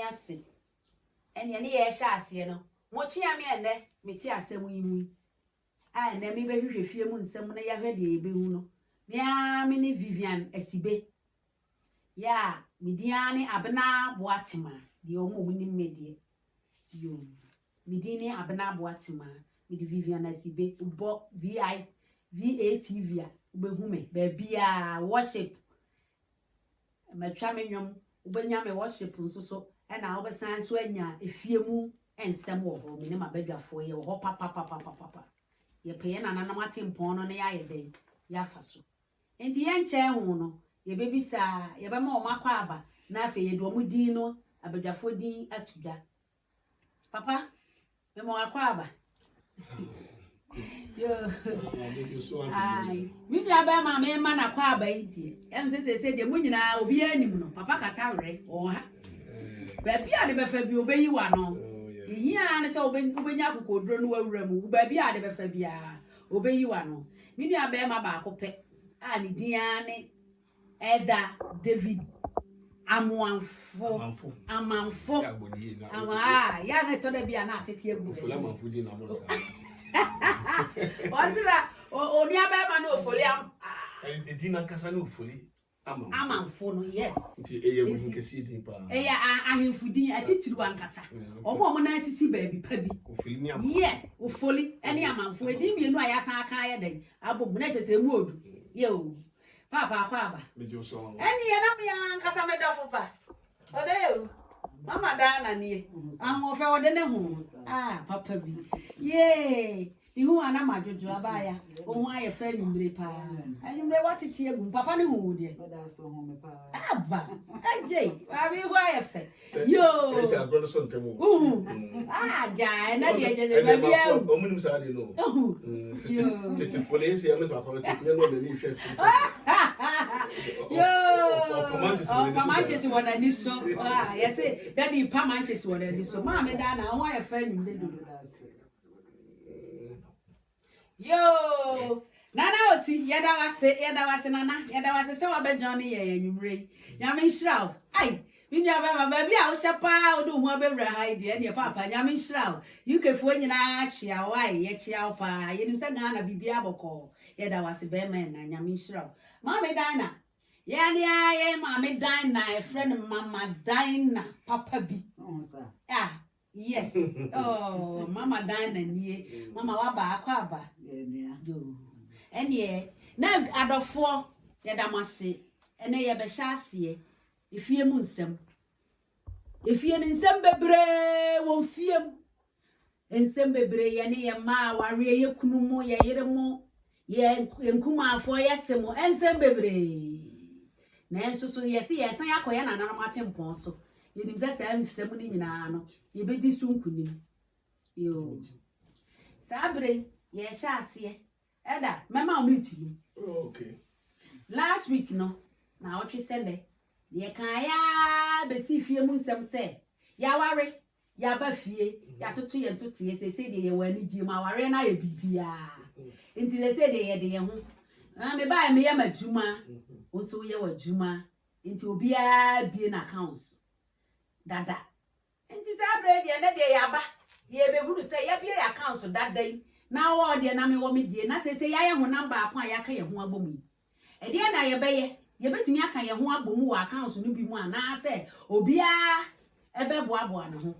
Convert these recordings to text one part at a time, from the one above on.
ase ene ne ye hye ase no mo chia me ene me ti asem yi mu a ene me be hwehwe fie mu nsem na ya hwe de ebe hu no me ne Vivian Asibe ya me dia ne Abena Boatima de omo mu ni medie yo me di ne Abena Boatima me di Vivian Asibe ubo VATV a ubehu me ba bia worship matwa me nwom ubenya me worship nso so e na obesan so anya efie mu ensem wo ho me ne mabadwafo ye wo ho papa ye peye na nanam atimpon no ne ya ye den ya faso enti ye nche hu no ye bebisa ye be ma o makwa aba na afa ye do mu din no abadwafo din atudwa papa me mo akwa aba yo ai mi bia ba ma me ma na kwa aba idi em se de mu nyina obi anim no papa kata wre o ha ba bia de be fa bi obeyi wa no hia ne se obenya akokodro no wawura mu ba bia de be fa bia obeyi wa no mi bia ba ma ba akopɛ a ne dia ne Eda David Amanfo ya na to da bia na atete agu Amanfo di na mo sa Ozira onua ba ma na ofoli di na kasa na ofoli Amanfo no yes nti eye mu kesi di pa eya ahemfudin atitiri wankasa omo na asisi baabi pa bi ofoli ni am ofoli ene Amanfo edi mienu ayasa aka ya den abom na chese mu odu yo papa aba mejo so ene ye na me yankasa me dofo pa ode mama Dana nie ahun ofe ode ne hu papa bi ye ihu ana majojo abaya ohun aye fa numre pa anumre watete agum papa ne hu de oda so hu me pa aba ajei abi hu aye fa yo ese abro so ntemu ja na de je ba bia omunim sa de no tete police ya me papa tete ne no de ni hwe yo Manchester wona ni so yes daddy pa Manchester wona ni so ma me Dana hu aye fa numre dodo yo nana oti yeda wase nana se wa be John ye nwumre nyame nhyiraw ai binya ba bia wo shepa wo do hu abewra ha ide ne papa nyame nhyiraw ukefo nyina chia wa ye chia pa ye nim se Ghana bibia boko yeda wase be men na nyame nhyiraw mama Dana ya ni aye mama Dana friend mama Dana papa bi yes oh mama Dana nie mama wa ba akwa aba yo ene na adofo yedamase ene ye be hyase efie mu nsem efie ni nsem bebre won fie mu nsem bebre ye ne ye ma ware ye kunu mu ye yere mu ye nkuma afo ye semo nsem bebre na enso so ye se ye san yakoye na nanam atempon so ye nim se sa nsem ni nyina no ye be di su nkunim yo sabre ye hyase Eda, mama meet you. Okay. Last week no, na otwe sende. Ye kan ya be si fie mu nsem se. Ya ware, ya ba fie, ya toto ye ntoto ye se de ye wani gi ma ware na ye bibia. Nti se de ye ho. Me ba me ye madwuma. Onso ye wadwuma. Nti obia bie na accounts. Dada. Nti sa bread ye na de ya ba. Ye be hunu se ye bie accounts dada yi. Na wo de na me wo me die na sese ya ye ho number akwa ya ka ye ho abomu e de na ye beye ye betimi aka ye ho abomu wa accounts no bi mu ana se obia ebe boaboa ne ho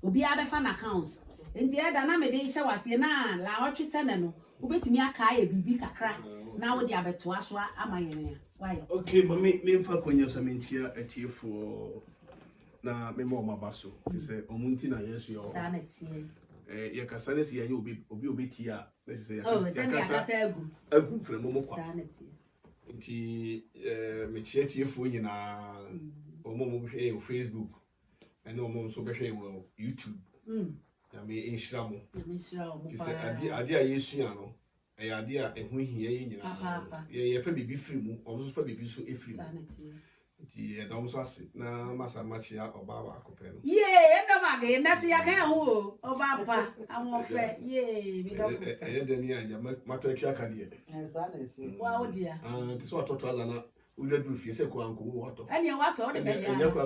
obia be fa na accounts enti e da na me de hye wase na la otwe sene no wo betimi aka ye bibi kakra na wo de abetoa so ama ye ne why okay mami me mfa konya so mentia atiefo na me mo mabaso se omunti na yesu yo sanity ye kasa ne si ye obi ti a na se ya kasa agu fremu mo kwa sanity nti me chietiefo nyina omo mo hwe o Facebook ene omo so behwe wo YouTube na me inshira mo se ade a yesu ya no ade a ehu hia ye nyina ye fa bibi free mu omo so fa bibi so efree sanity nti e dom so ase na masa machia oba ba akopɛ no eno mage na so ya kan ho oba pa amofe bi do de ni anya mato atwa aka de sanity wa odia ti so atoto aza na we do if you say go and go water. And you what all the baby. And you go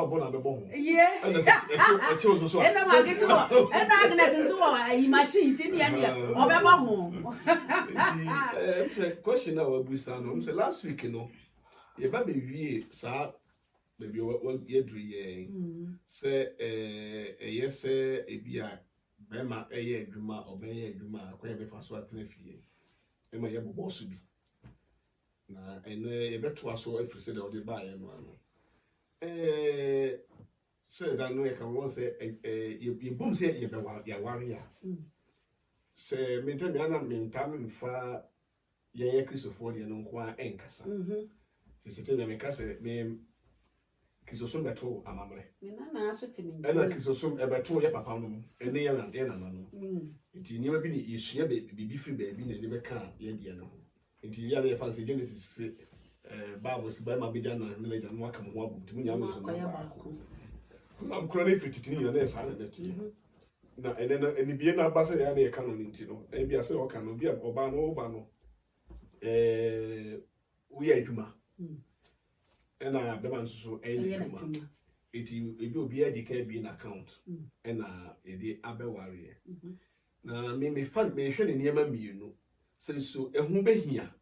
abon and bebo. Yeah. And I chose so. And I guess what? And Agnes so I machine tin ya or beba home. It's a question now we say last week you baby wie sa baby what yedri say yes e bia bema eye adwuma obeye adwuma akwa be fa so atena fie e ma ye bobo so bi na ene ye beto aso afiri se de odi ba ye no ano say that no e ka won say ye bom say ye be ya ware ya say mentem ya na mentam mfa ye Christopher de no nko a enkasa fisete na me ka say me kisosom beto amamre me na aso timi ena kisosom ebeto ye papa no ene ye na no nti niwa bi ni yesua bibi fi ba bi na ne beka ye de no nti ya na fancy Genesis Bible si ba ma beja na ne ja no aka mo abu timi nya mo na mkura ne fititini na na sa na ti na ene na eni bie na ba se ya na ye ka no nti no e bia se o ka no bia oba no we adwuma ena bema nso adwuma eti ebi obi adika bi na account ena edi abeware na me hwe ne niam mienu se so ehu behia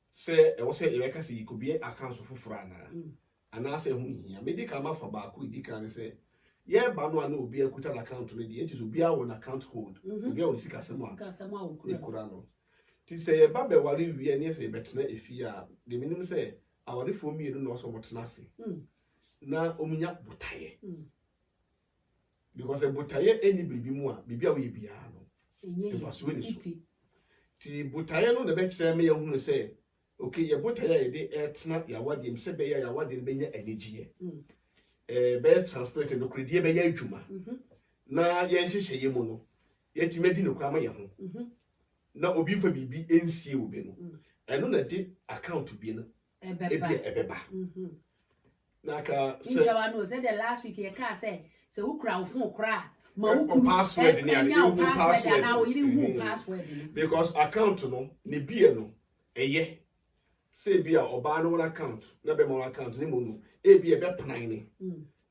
se e wo se e beka se ikobi account foforo ana se ehu hia me dika ma fa ba ko dika ne se ye ba no ana obi akuta account no di enti so obi a won account code obi a won sika semo a kura no ti se ye ba be ware wie ne se betena efi a de minim se awari fo mienu no so motena se na omunya botaye because botaye eni bibi mu a bibi a wo ye bia no enfaso ni so ti botaye no na be kire me ye hunu se okay ye botaye ye de etena ya wade m se be ya wade be nya energy be transparent no kredie be ya adwuma na ye nhihye ye mu no ye timedi no kwa ma ye ho na obi mfa bibi ensie obi no eno na de account bi no ebeba na ka say no say the last week you can say who crowd phone cry ma who password ni and password now you didn't password because account no ne bie no eye say bia oba no account na be mo account ni mo no e bie be plan ni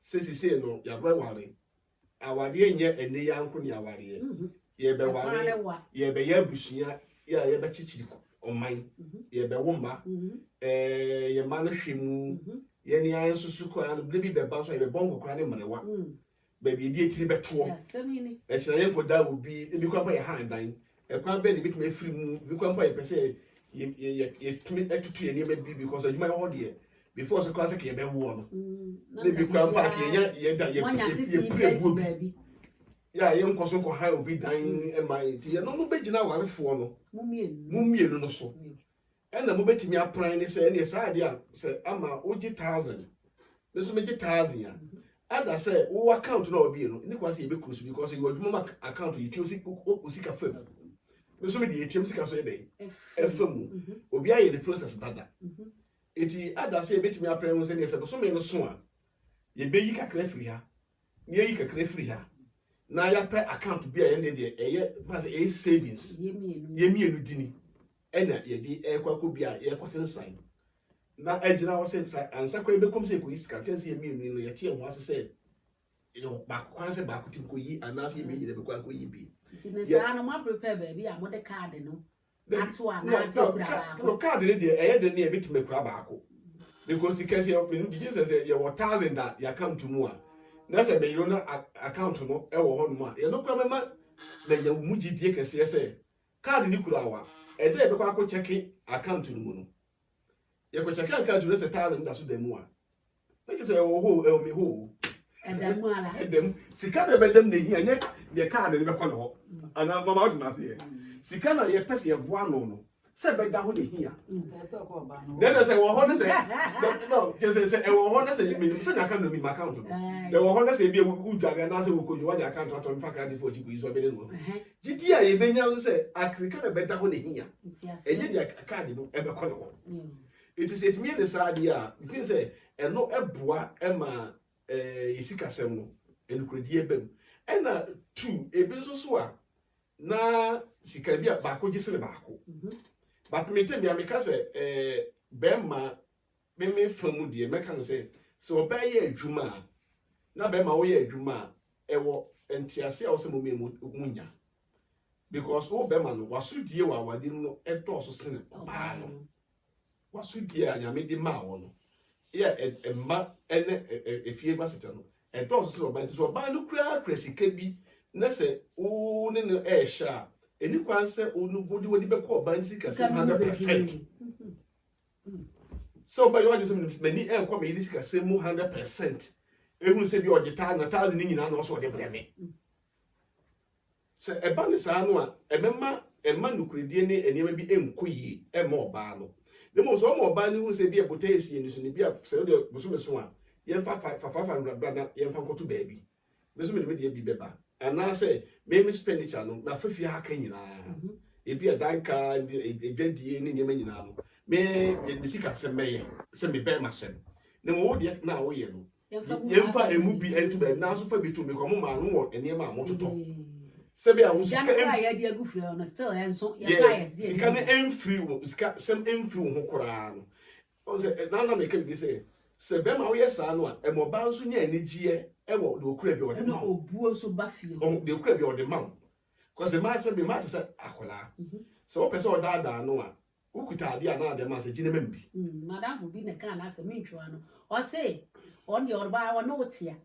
say no ya ba ware awade enye ene yanko ni aware ye be ware ye be ya busuya ye be chichiri oman ye be womba ye ma no hwemu ye ni ayen susu ko an bi be ba so ye be bongo kra ne mrewa ba bi di etiri beto e kira ye goda obi e bi kwa pa ye handan e kwa be ni bi tuma efiri mu bi kwa pa ye pese ye tumi etutu ye ni be bi because adwuma ye ho de before so kwa se ke ye be wo no ne bi kwa pa ke ye da ye baby ya ye nkoso ko ha obi dan e mai ti ye no be gina warefo no mumienu no so ena mo betimi apran ni se ne sa ade a se ama ogi 1000 ne so meji 1000 ya ada se wo account na obi no ni kwase ye be close because you adwuma account you tio sika fam ne so me de etiem sika so ye dey efam obi aye the process dada eti ada se betimi apran mo se ne se so me no so a ye be yi kakra free ha ne yi kakra free ha na ya pe account bi a ye de eye fast e savings ye mienu dini ena ye di ekwako bi a ye kosensan na agina wo se ansa kwa be kom se ko iska chance ye mienu no ye tie ho ase se yo ba kwan se ba kutim ko yi anase ye meyi de be kwa ko yi bi ti ne sa no ma prepare baby a mo de card no ato ana se kura ba no card ne de eye de ne e bitime kura ba ko because because ye open bi Jesus ye 1000 that ya account mu a na se be yiro na account no e wo ho no ma ye no kura mema na ye mu gidie kese se card ni kura wa e de be kwa ko check account no mu no ye ko check account no se 1000 da so da mu a na ke se wo ho e mi ho edam ala edam sika na be dem na hi anye de card ni be kwa no ho ana mama what na se ye sika na ye pese ye boa no se be da ho de hi a then say wo ho na say no just say e wo ho na say me se na account no mi account no de wo ho na say bi e wu dwaga na say wo ko wa account ato mfa card for ji ku iso be no gidi a ye benya say sika na be da ho de hi a enye de card no e be kwa no ho it is it me the side a you feel say e no eboa e ma yisika sem no enukredi ebem e na 2 ebi so a na sika bi a ba ko gisere ba ko but me tell me because bema me famu die meka no say so obeye adwuma na be ma wo ye adwuma ewo entiase a wo se mo munya because wo be ma no wasudie wa awade no edo so sene ba no wasudie a nyame di ma wo no ye emma ene efie ba seta no edo so sene ba nti so ba no kura sika bi na se wo ne no sha eni kwan se onu body wodi be call ban sika 100%. So by you want to many come in this sika 100%. Ehun se bi ogeta na 1000 ni nyina na so de breme. Se eba ne sa no a emma nukuredie ne enema bi enkoyi ema oba no. Demo so mo oba ne hu se bi ebota esi ni so ne bi se de boso a yemfa 500 brada yemfa nkoto baabi. Beso me de bi beba. Ana say me expenditure no na fafia aka nyina ebi adanka edwadie ne nyema nyina no me sika semeye se me be masem ne mo de na wo ye no yemfa emu bi entu be na so fa bi to me ko mo ma no wo enema amototo se be a wo sika ya de agu free no still enso ya bias dey sika ne enfree wo sika sem enfree wo kora no o se na me ka bi se be ma wo ye sa no a emoba nso nya anigye ewo de okura bi o de no obuo so ba fie o de okura bi o de ma because ma say be ma say akola so o pese o da no a ukuta ade a na de ma say gine mambi madam for bi ne kan na say mentwa no o say on the orba no wotia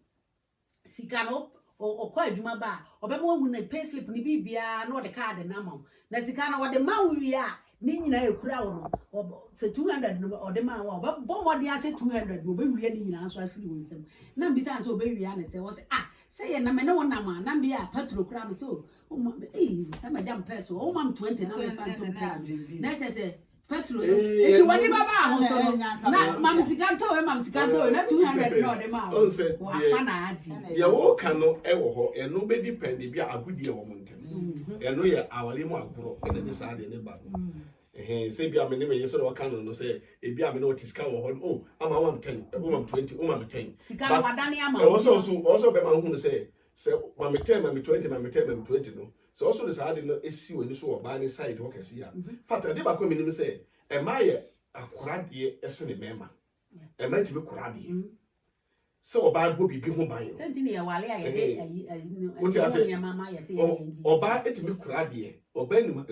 sika no o kwa adwuma ba obema wu na payslip ni bibia na o de card na ma na sika na o de ma wi a ni nyina ekura wo no se 200 no o de ma wo bo mo de ase 200 wo be wi ni nyina so afiri wo nsem na mbisa so o be wi a na se wo se say ye na me na wo na ma na bia petrol kura me so o ma say ma jam peso o ma 20 na me fan to na che se petrol eti wadi baba ho so na mam sika to we mam sika to na 200 no de ma wo afa na adi ya wo ka no e wo ho eno be depend bia agudie wo montem eno ye awale mu agoro ene de sa de ne ba say bia me ne me yeso do ka no say e bia me no tiska wo ho ama 110 o mam 20 o mam 10 sika na wadane ama also be ma hu no say mam 10 mam 20 mam 10 mam 20 no so also the side no esi wani so oba ni side wo kese ya fata de ba ko minim say e ma ye akorade ese ne mema e ma tibe korade so oba bo bibi ho ban sentini ya wale ya de ayi ya mama ya say oba etimi korade oba ni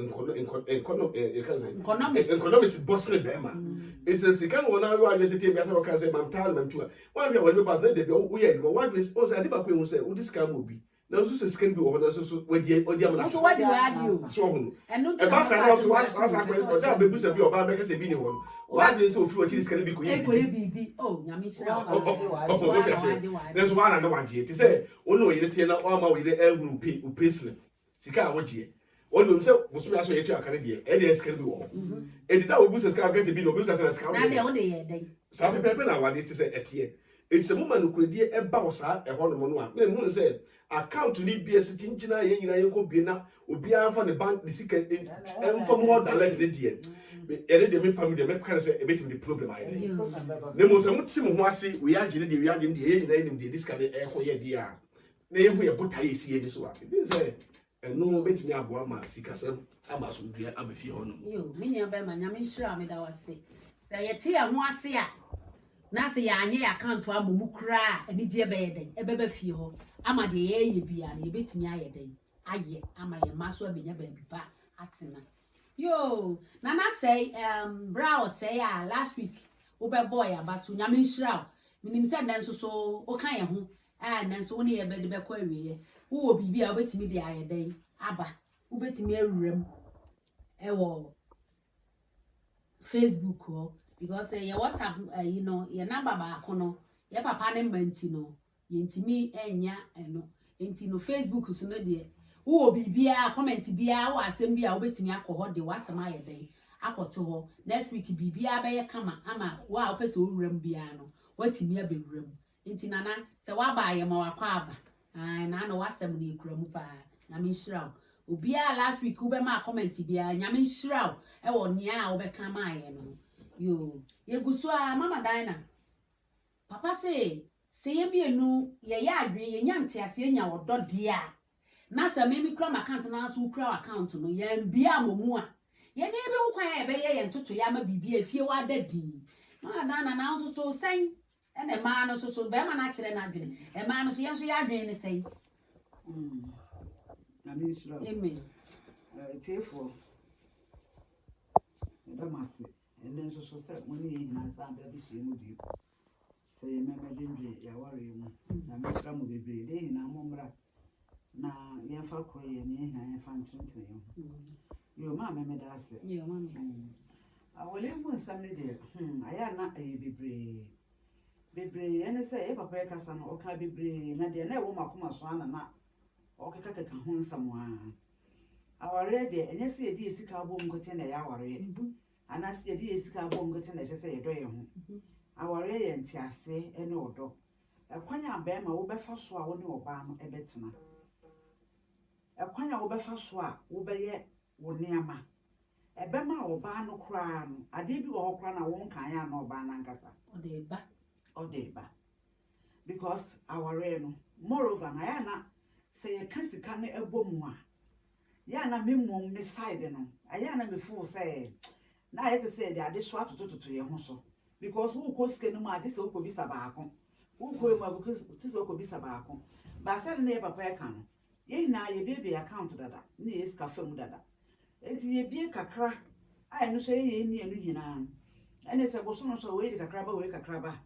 economics boss ne bema it says you can wona you are say biasa wo kan say mam taal mam tua one we we pass de wo ye no one we say ade ba ko ehun say wo discount obi na so se scan bi wo na so odi am na so what do you argue so ho and e ba sa na so asa question o da bebu se bi oba be ka se bi ni ho one we say ofri o chi scan bi ko ye bibi oh nyame shira na so wana na wanje ti say ono yire tie na o ma wo yire ehunu pe slip sika a wo je onu se musu aso yetu akare de e de scan bi wo e di da obu se scan ka se bi no obu se scan na de o de ye den sa pepe na wade ti say etie it's a woman who could e ba wo sa e ho no mo no a na mu say account ni BS chinchina ye nyina ye ko bi na obi anfa ne bank de sika enfo mo direct de die e de me family de me fika say e betim the problem ai ne mo say mutim ho ase we agene de ye nyina nim de sika de e ko ye de a na ye hu ye bota ye si ye de so a bi say eno betimi abo ama sika sam ama so dua abafi ho no yo me nya ba ma nyame nhira me da wase say ye te ho ase a na se ya anye account wa momu kra ani je be yeden e be fie ho ama de ye bia na ye betimi ayeden aye ama ye maso abenya ba bi ba atena yo nana say brow say last week wo be boy abaso nyame nhira minim se na nso so o kan ye ho na nso woni ye be de be kwa awie wo bibi a wo betimi de ayeden aba wo betimi awuram e wo Facebook ho because your WhatsApp you know your number ba kono your papa ne manti no yentimi enya eno enti no Facebook so no de wo bibia comment bia wo asem bia wo betimi akọ de wasem ayeden akoto ho next week bibia be ye kama ama wa opese owuram bia no watimi abewuram enti nana se wa ba ye ma wakọ aba na no wasem ne ekuramu pa na me nhira obia last week wo be ma comment bia nyame nhira e wo nia wo be kama aye no yo ye gusua mama Dina papa say ye mienu ye ya adwe ye nyante ase enya wodode a na se me kura ma account na so kura account no ye bia momu a ye ne be wo kwan ye be ye ntoto ya ma bibia fie wa dadi na na so sen ene ma no so be ma na kire na adwene e ma no so yenso ya adwene ne sen na me shira amen tefo da mase ene nso so se mo ne hina sa ba bi sie mu bi se ye mema dwendwe ya ware mu na me shira mu bebre de hina mo mra na ye fa koye ne hina ye fa ntentere yo ma me da ase yo ma awole mu nsam ne de aya na aye bebre ene se e papa e kasa no o ka bebre na de na e wo makoma so ana na o keka ho nsam aware de enye se edi esika abo ngote na ya aware ana se edi esika abo ngote na se ye doye ho aware ye ntiase ene odo ekwanya abema wo befa so a wo ne oba no ebetena ekwanya wo befa so a wo beye wo neama ebema oba no kra no ade bi wo kra na won kan ya na oba na nkasa odeba because aware no moreover na ya na se ye kasika no ebomu a ya na memom me side no aya na me feel say na yet say the ade so atototo ye ho so because who ko sika no ma ade se ko bisa baako who ko ma because se ko bisa baako ba se na ye papa e kan no ye na ye baby account dada na ye sika fam dada enti ye bie kakra ai no so ye ni enu nyina ene se boso no so we di kakra ba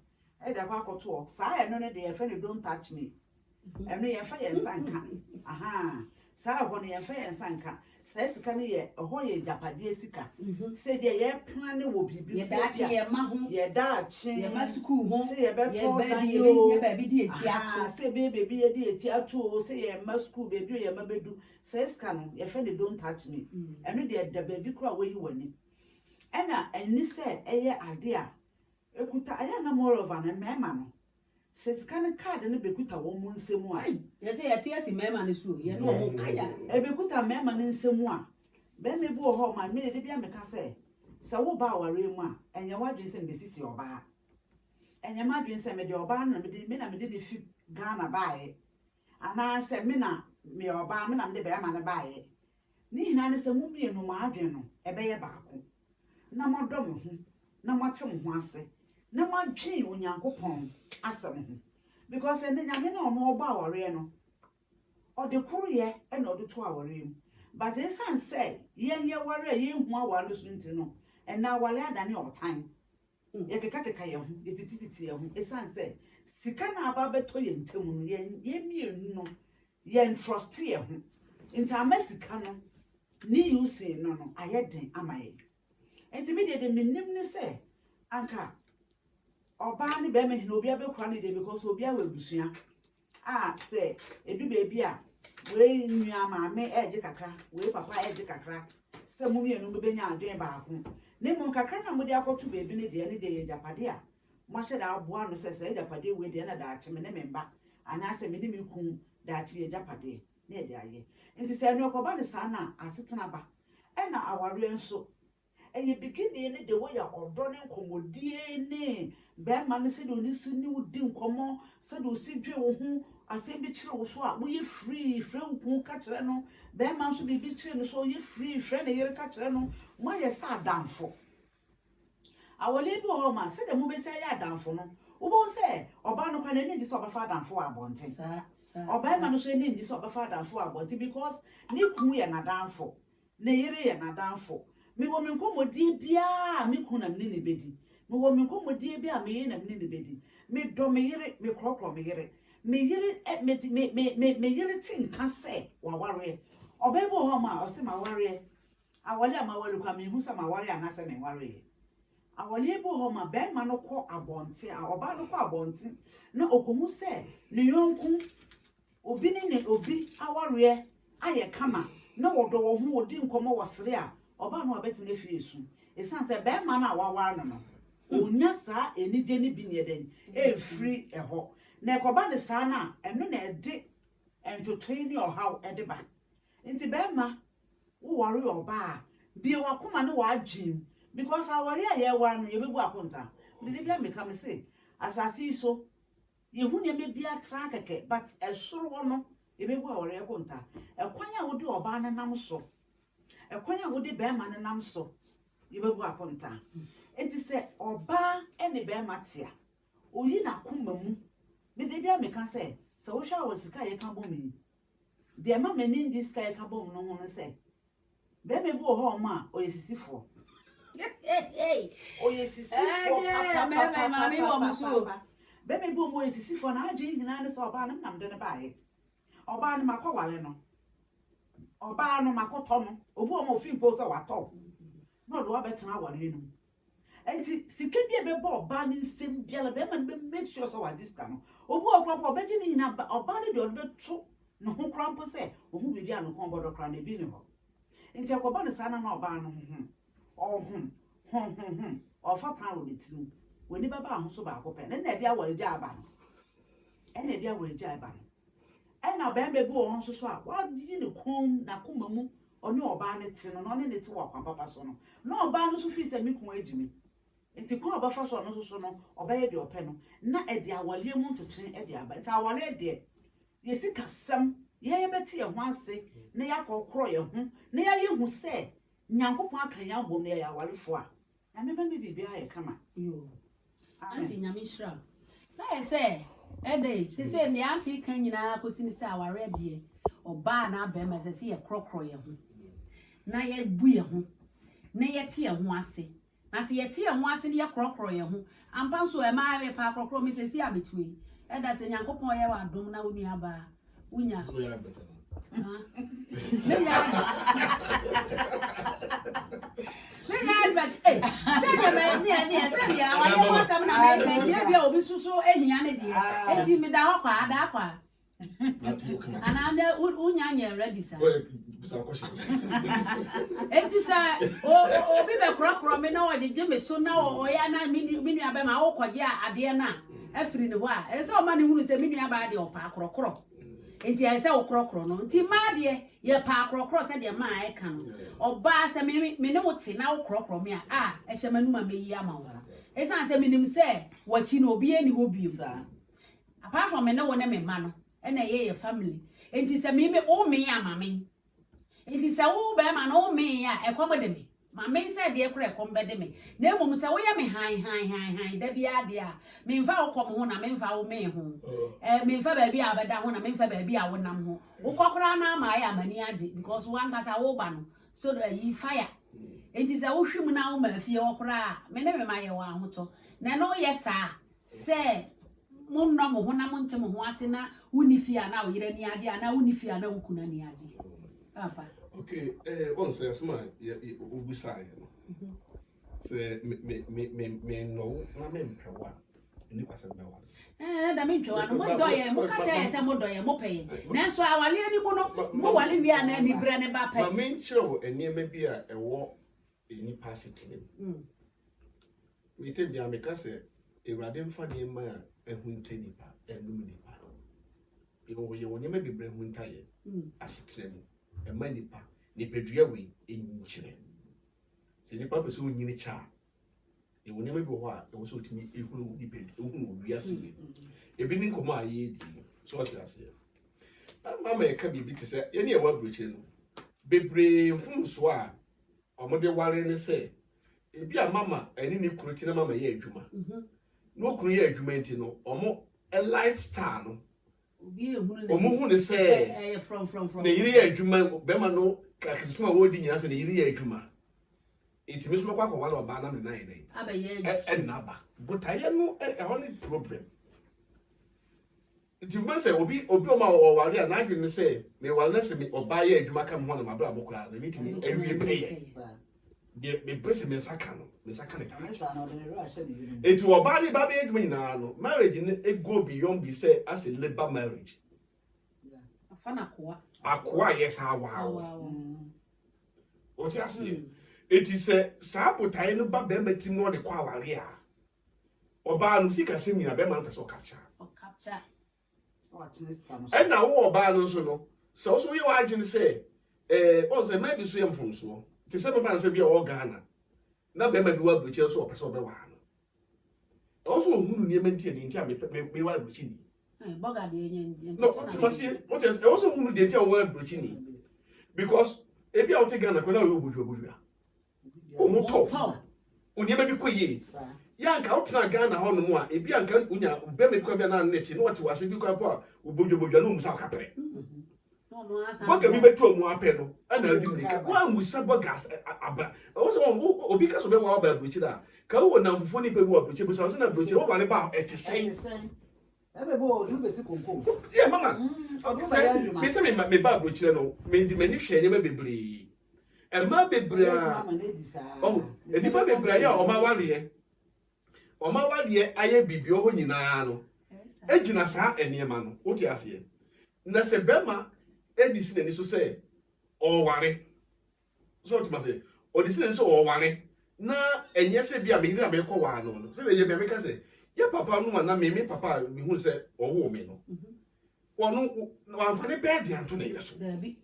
e da kwa akoto saa eno ne de ye friend don't touch me eno ye fa ye nsanka aha saa ho ne ye fa ye nsanka saa sika ne ye ho ye japade sika se de ye plan ne wo bibi ye daachi ye ma ho ye daachi ye ma school ho se ye be to na ye baby di eti ato se baby ye di eti ato se ye ma school baby ye ma bedu saa sika no ye fa ne don't touch me eno de da baby kura we yi wani ena eni se eye ade a ekuta aya na moreover na mema no se sika ne card ne bekuta wo mu nsemu a ye se ye tie si mema ne so ye no mo kaya e bekuta mema ne nsemu a be me bu ho ma me de bia me ka se wo ba aware mu a enye wadwen se mbesisi oba enye madwen se me de oba na me de fi Ghana baaye ana se me na me oba me na me de be ma ne baaye ni hina ne se mu mienu ma adwen no e be ye baako na modom ho na matem ho ase na madwen onyankopon asem ho because ene nyame na ono oba aware no ode kuru ye e na ode to aware mu but esan say ye ware ye hu awale so nti no and na awale adane otan ye keka ye ho ye tititi ye ho esan say sika na aba beto ye ntemu no ye mienu no ye trust ye ho nti amasika no ni use no ayeden amaye enti me de menim ne say anka oba ne be me hina obi abekura ne de because obi awabusua say edu baby a we nua maame eje kakra we papa eje kakra se mu mienu be benya adwen baako ne mu kakra na mu de akoto baby ne de ye japade a mo hye da aboa no se japade we de na da ache me ne memba ana se me ne me kun da ache ye japade ne de aye nti se enu okoba ne sa na asetena ba e na aware nso eye bikini ne de we ya odo ne nkomodie ne be ma ne se de oni su ni wudi nkomo se de osi dwe wo hu asem bi kire wo so a wo ye free ukun ka kire no be ma so bibi kire no so ye free ne yere ka kire no mo ye sa adamfo awole bi ho ma se de mo be se ya adamfo no wo bo se oba no kwa ne ndi so oba fa adamfo abonte oba ma no so ne ndi so oba fa adamfo abonte because ni kun ye na adamfo ne yere ye na adamfo mi wo mi nkomodi bia mi kun na mi ne bedi mi wo mi nkomodi bia mi ye na mi ne bedi mi do mi yere mi krokro mi yere me yele tin ka se wa ware obebo ho ma o se ma ware awale ama wale kwa me hu se ma ware anase me ware awale ebo ho ma be ma no kọ abonte a oba no kọ abonte na okomu se ne yonku obi ne obi aware aye kama na wodo wo hu odi nkomo wosere a oba no abeti na fie su esan se be ma na awaware no onya sa enije ni bi ne den e free eho na ekoba ne sa na eno na ede entotoyi ni ohaw ede ba nti be ma wo ware oba bi wakoma ne wagim because aware aye wa no ye bebu akonta de bia me kam say asasi so ye hu ne be bia tra keke but esoro no ye bebu aware akonta ekwanya wo de oba ne nam so ekwanya wo de be ma ne nam so yebebu akonta enti se oba ene be matia oyi na koma mu me de bia me ka se wo hwa wo sika ye ka bomi de ma me ni ndi sika ye ka bom no ho se be me bu ho ma oyesisifo oyesisifo mami wo musu be me bu mo oyesisifo na aje hina ne se oba no nam de ne baaye oba no makwale no oba no makoto no obu o mo fi mpo se wato no do abetena aware enu enti sika bia be bo oba ni nsem bia be man be make sure so wa diska no obu okropo obeji ni hina oba ne de obeto no ho krampo se ohu bibi anu kon bodo kra na bi ni ho enti akoba ne sana na oba no ofa plan wo betinu woni baba ahoso ba akopɛ ne na de aware gya aba no ene de aware gya aba no ena be be bu o so so a wa di ne kon na koma mu oni oba ne ti no ne ne ti wa kwan papa so no na oba no so fi se mi kun agimi enti kon oba fa so no so no oba ye de opɛ no na e de awale mu ntotun e de aba enti awale de ye sika sam ye beti ye ho ase na ya kokoro ye ho na ya ye hu se nyankopon aka ya bom na ya awalefo a na me ba me bibia ye kama yo anti nyame hira na ye se ede se ne anti kan nyina kosini se aware de oba na ba ma se ye krokro ye ho na ye bu ye ho na ye te ye ho ase na se ye te ye ho ase ne ye krokro ye ho ampa so e ma be pa krokro mi se si abetue eda se nyankopon ye wa dom na onu aba unya enti I say okrokro no enti ma de ye pa akrokro se de ma e ka no oba se me ne wote na okrokro me a e hye manu ma meyi ama wo e san se minim se wachi no obi eni ho bi sa apart from me ne wo ne me ma no e na ye family enti se me o me ama me enti se wo be ma no o me ya e kwamo de me ma me se de ekra ekombe de me na emom se wo ye me han da bia de a me mfa wo kom ho na me mfa wo me ho me mfa ba bia abeda ho na me mfa ba bia wo nam ho wo kokora na ma ya mani age because one kasa wo ba no so da yi fire enti se wo hwim na wo ma fie wo kora me ne me ma ye wa ho to na no yes se mo no mo ho na mo ntem ho ase na woni fie na wo yire ni age na woni fie na wo kuna ni age papa. Okay, one says my ubu side. Say me no na me mpwa. Ni kwasa mbawa. Da me ntwa no mo doye mo ka che se mo doye mo peye. Na so awale ani mu no mo wale wi ana ni bra ne ba pay. Ma me nchiro enema bi a ewo eni pasitine. Me te bia me ka se ewrade mfa ne ma ehunta nipa enum nipa. Yo ye woni ma bi bra hunta ye. Asitire mu. Ema nipa nipadua we enchire se nipa pese onyini cha e woni me bi ho a e wo so otimi ehunu nipadua ehunu wiase we ebi ni nkomo aye di so what you say mama e ka bibi te se ye ne e wa brochire no bebre mfumso a omode ware ne se ebi a mama ani ni kuruti na mama ye adwuma no kuru ye adwuma nti no omo a lifestyle no omuhu ne say from ne yiri ya adwuma be ma no kakisema wo di nyina se ne yiri ya adwuma itimi so makwa kwala oba na me nan dai aba ye na aba but aye no e ho ne problem itimi say obi o ma o ware na adwe ne say me wale na se me oba ye adwuma kam ho na mabra bokura na mitimi ewie peye de me pese me saka ne ta etu oba ni ba be adwuma nyina no marriage ne e go beyond be say as a labor marriage afana akwa yes how wow what you say it is a sabotage no ba be matim no de kwa aware a oba no sika semi na be man pese o capture and now oba no so no so we wa adwene say on say maybe so yam from so ti se me fan say bia o Ghana na be ma bi wa brochi so o pese o be wa no also hunu ni emanti ade nti a me wa brochi ni boga de enye no what is also hunu de nti a wa brochi ni because ebi a o te Ghana ko na o budua o to onia ba bi koye yanka otra Ghana ho no mu a ebi anka unya be me kwa bia na net no what wase bi kwa po obodwobodwa no musa kapere boga bi betu omu apɛ no ana adi mnika wa musa bogas aba o so obi ka so be wa ba brochi da ka wo na fufo ni pe bi wa brochi bu sa na brochi wo ba le ba etesen ebe bo odu be si konkom yeah mama odu ba ya nduma me se me ba brochi no me di mani hwe ne ma bebre e ma bebre a edi ba bebre ya o ma ware aye bibio ho nyina no ejina saa eniema no wo ti ase na se bema edisi na ni so say o ware so to say odisi na so o ware na enye se bia me iri na me ko wa no se be ye me ka say ya papa no na me papa me hu say o wo me no wono wa fa ne bed anto na yeso dabi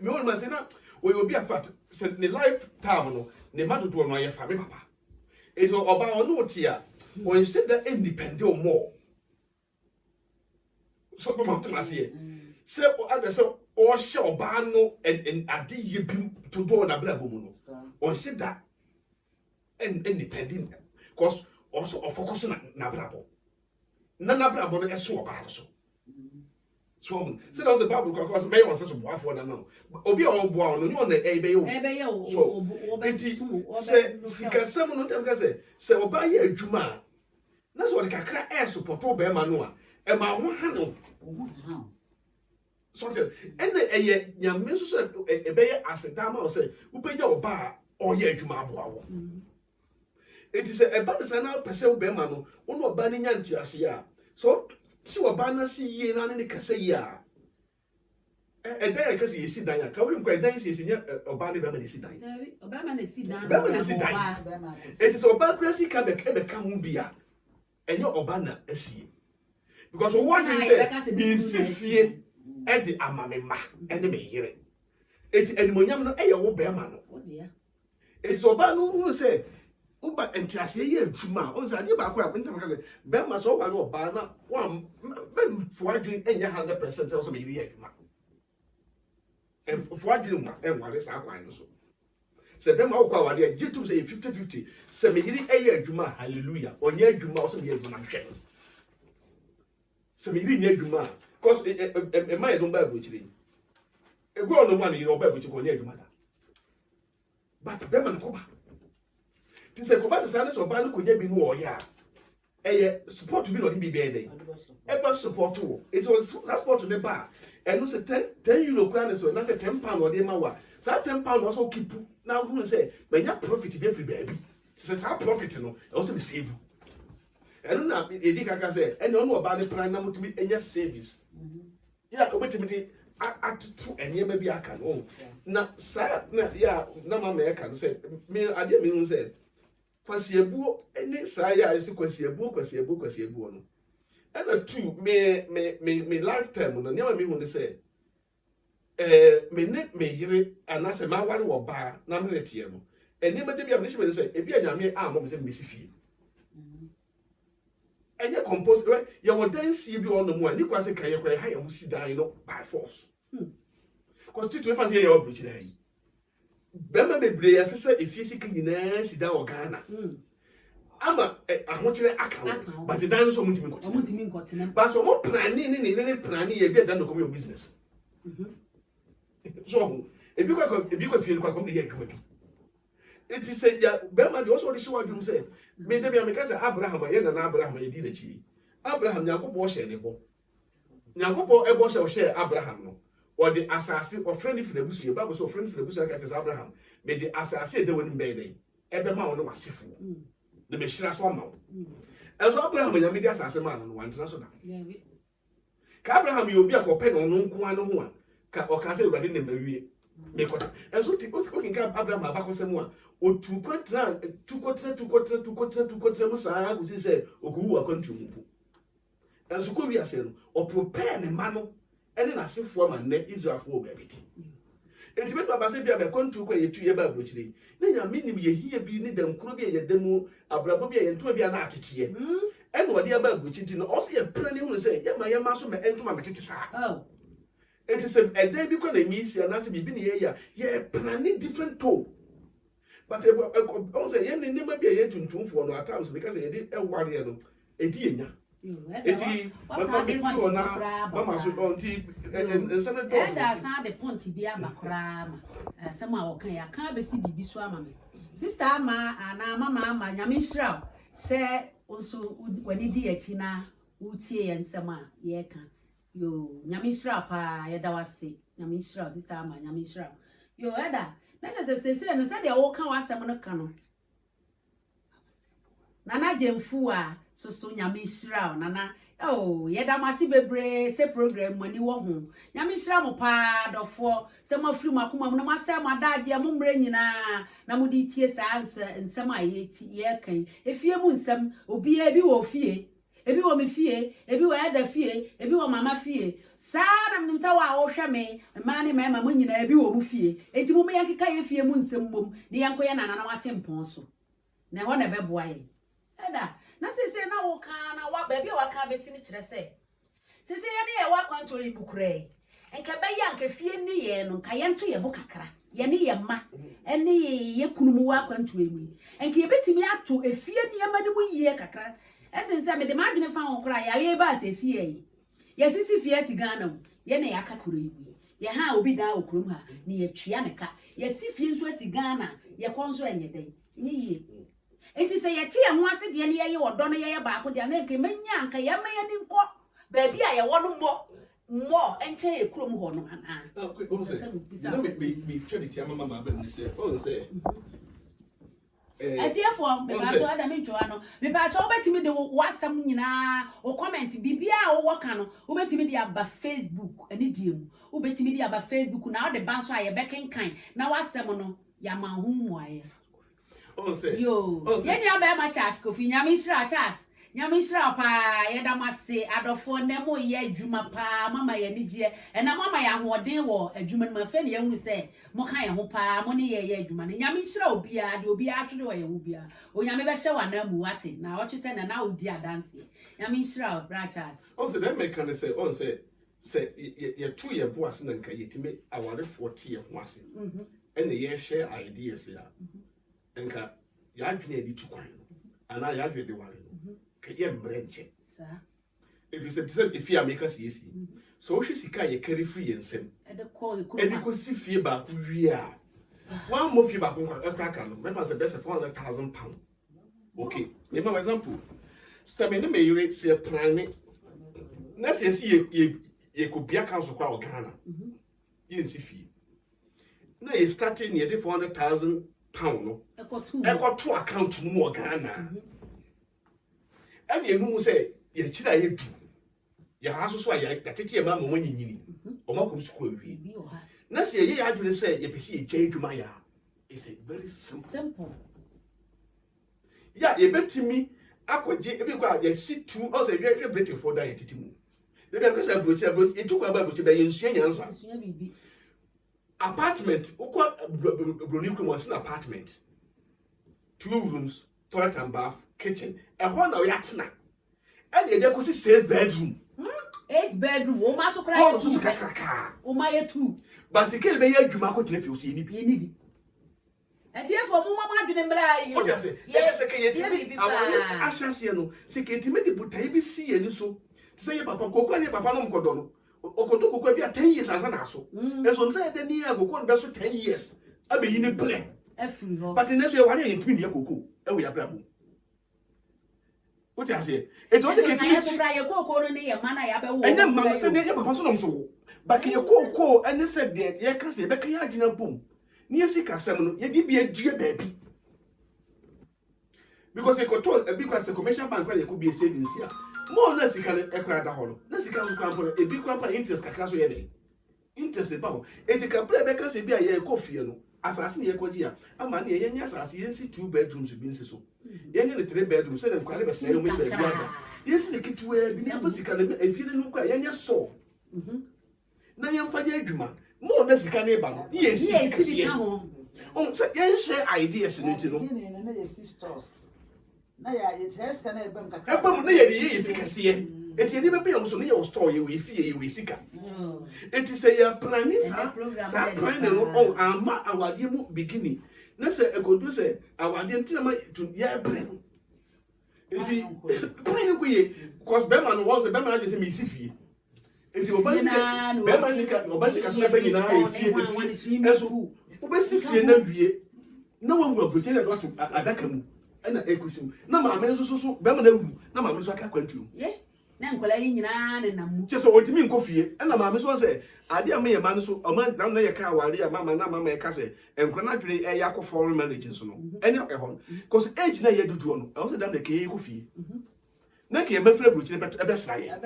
me won ma say na we obi afat se ne lifetime no ne matoto no ye fa me papa eso oba ono otia on said that independent or more so be ma to say se o ada se o hye oba no en ade ye bi to do na bla bomu no on said that independent cause also focus na brabo na brabo no eso oba so so se na so bible cause me won say so boafo na no obi a oboa no nyo na ebe ye o so se sikasem no tem ka se oba ye adwuma na so de kakra support oba ma no a e ma ho ha no so te ene eye nyame so ebe ye aseda ma o se upenya oba o ye adwuma aboa wo enti se eba se na pese oba ma no ono oba ni nyanti ase ya so si oba na si ye na ne kasa yi a dan ka si yesi dan ya ka wuri nkwa dan si yesi nya oba ne be ma ne si dan oba ma ne si dan be ma ne si dan enti so oba kra si ka be ka hu bia enye oba na asie because what you say be sifie e di amamema ene me yire enti enimonyam no eye wo be ma no enti so oba no hu say uba entiase ye adwuma on say ade ba kwa ntam ka say be ma so wale oba na wa men fuadwe enya 100% also me yire adwuma fuadwe mu enware sa kwan no so se be ma okwa wade jitum say 50-50 se me yire eye adwuma hallelujah onye adwuma also me adwuma hwe se me yire nya adwuma cause e ma edon ba brochire egu ono ma ne yire oba brochire ko onye adwuma da but be ma ne koba ti se ko ba se sane so ba no konya bi no o ya eye support bi no di bi be dey e ba support wo it was support ne ba e no se 10 euro kra ne so na se 10 pound o dey ma wa sa 10 pound also keep na who say manya profit be free baby se sa profit no e also be save e no na e di kaka say e no no ba ne plan na mutumi enya service ya obetimi di atutu enye bi aka no na sa na ya na ma me ka no say me ade me no say kwasiebuo eni saya esi kwasiebuo no ena two me lifetime no nyama me hu ne say me yire anase ma ware wo ba na me tie no eni ma de bia me hye me say ebi anyame a mo me say me sifie enye compose ye wo dansie bi ono mu ani kwase kan ye kwa ha ye hu si dan no by force cause titu e fa say ye obrichi na yi bema bebre ya sese efisi ka nyina sida o Ghana ama ahokyere aka but the dan so mutimi nkotena ba so mo plani ni plani ye bi dan no come your business so ebi kwa fie kwa come dey adwuma bi enti se ya bema de also dey show adwum say me de bia me ka say Abraham ye na Abraham ye di na chi Abraham Nyankopɔ hye ne bo Nyankopɔ ebo hye Abraham no or the assassin or friendly for the bush, Bible so friendly for the bush like Abraham, made the assassin the winning baby, every man was sifu. The machine as one mouth. As Abraham, when you meet the assassin man on one international. Abraham, you'll be a copen on one, or can say ready in the because and so cooking Abraham back with someone or two quarter, Musa, which is said, or who are going to. And so could be a saying, or prepare the man. And then I say for my net Israel for baby. And to make my baby a control quay 2 years back, which they then meaning ye here be need them could be a demo, a brabobia and to be an attitude. And what dear bag which it also a planning will say, yeah, my master may enter my petition. Oh, it is a day because they miss and as be been here, yeah, planning different toe. but I say yen never be a tuntum for no at times because they did a warrior etienya eti mama so onti and some doors that's not the point to be a macram somehow okay I can't be see bibi so ama me sister ma ana mama nyame shira say also when e di achi na utie ensem a ye ka yo nyame shira pa ye da wase nyame shira sister ma nyame shira yo eda na se no say de wo ka wasem no ka no nana jemfu a so nyame shira nana oh ye da masi bebre se program mani wo ho nyame shira mo pa dofo se mo afiri makoma mo ma se mo adaje mo mre nyina na mo di tie sa nsem a ye kan efie mu nsem obi e bi wo fie ebi wo me fie ebi wo ada fie ebi wo mama fie saa na mnim sa wa wo hwe me ma ne ma mo nyina ebi wo mu fie enti mo me yankeka ye fie mu nsem bom ne yanko ye nana na wate mpon so na ho na beboa ye eda na sese na wo kan na wa ba bia wa kan be si ni kire se sese ye ne ye wa kwanto yi bukure enka be ya nka fie ni ye no nka ye nto ye bo kakra ye ne ye ma ene ye kunumu wa kwanto emu enka ye betimi ato efie ni ye ma ni mu ye kakra esense me de ma dwene fa ho kra ya ye ba sesi ye ye sisi fie si Ghana ye ne ya kakura emu ye ha obi da okurum ha ni ye twia ne ka ye si fie nso si Ghana ye konso enye den ni ye enti se ye tie ho ase de ne ye wodo no ye ba ko de na nke manya anka ye ma ye ni nko ba bi a ye wo no mo enche ye kurom ho no ana na me twede tia mama ba ni se o se etiefo me ba to ada me ntwa no me ba to obetimi de wasam nyina o comment bibia wo woka no obetimi de aba Facebook ani diem obetimi de aba Facebook na o de ban so aye bekenkan na wasam no ya ma hu muaye o se yo ye nua ba ma chas kofi nyame shira chas nyame shira pa ye da mase adofo ne mo ye adwuma pa mama ye nigye na mama ya hoden wo adwuma no mafe ne ye hunu se mo kan ye ho pa mo ne ye adwuma ne nyame shira obia de obia atwede wo ye wo bia o nyame be hye wa na mu wate na o twe se na odi adanse nyame shira brachas o se dem make can say on say ye two ye bo ase na nka yetime aware 40 ye ho ase and ye share ideas ya nka ya adwene edi tukwan ana ya adwene de ware ye mbrenche sa if you say if you make us yes so she sika ye carry free ensem e ko si fie ba ku wi a one mo fie ba ku kraka no me fa say best 400,000 pound okay me ma example say me me yure fie plan na say ye ko bia council kwa Ghana ye si fie na ye starting ye 400,000 pound no e ko to account no mo Ghana and you know say ye chira ye du ye haso so ya tete ma mo nyini o ma kom school wi na say ye adwene say ye pese ye gye adwuma ya it's a very simple ya ye betimi akwaje ebi kwa ye sit two o say ye breaking for that titimu they be because approach e tukwa ba approach be ye nsua nyansa apartment ukwa broni kuma sin apartment 2 rooms, toilet and bath, kitchen. A home now yatna. And you go see 6 bedroom. 8 bedroom. O ma so cry. Oh, so kaka. O ma ye 2. But se kel be ye dwuma ko tene fi o se ni bi. Ni bi. Etiefo mo mama dwene mbra ayi. O just say, ye say ke ye ti awon ahyase no. Se ke ti me de butai bi si ye ni so. Say ye papa kokwa ni papa no mkodo no. Okoto kokwa bi 10 years asa na so. E so say de ni agokwa no be so 10 years. Abe yi ni ple. Every ho. But in this way, why you pin your cocoa? We are bravo. What I say? It was a kid. And then Mamma said, "Never person so." But your cocoa and they said, "Dear, you can say, Becky, I didn't boom. Near sick as some, you give me a dear baby." Because they could told because the commercial bank where there could be a savings here. More or less, you can acquire the hollow. Let's come to a big grandpa interest, Cacasso, interest about. And you can play because it be a year coffee. Assassin ye kwadia amane ye nya asase ye si 2 bedrooms bi nsi so ye nya 3 bedrooms so dem kwale be say mu be biada ye si de kitwe bi na fasika na afire no kwa ye nya so na ye mfa ye adwuma mo na sika na ba no ye si ka ho on say ye share ideas no ti no na ye si stores na ya ye tres ka na ebam kakra ebam na ye ye fikase ye eti eni be be so ne ye store ye we fie ye we sika eti say ya planning sa plan no ama awade mu beginning na say egodu say awade ntina ma ya plan eti plan ku ye because be man won say be man say me si fie eti obasika so be nyina ye fie eso obesi fie na wie na wawu abroche na do adaka mu na ekusim na maame so be man awu na maame so aka kwantuo na nkola yi nyina ne namu che so otimi nkofie na maame so say ade am ye man so o man na ye ka aware ya mama na mama ye ka say enkora na dwere e ya ko foreign marriage so no ene e ho because age na ye dudu no e wo say dam na ke ye kofie na ke me frɛ bruchi e be sra ye na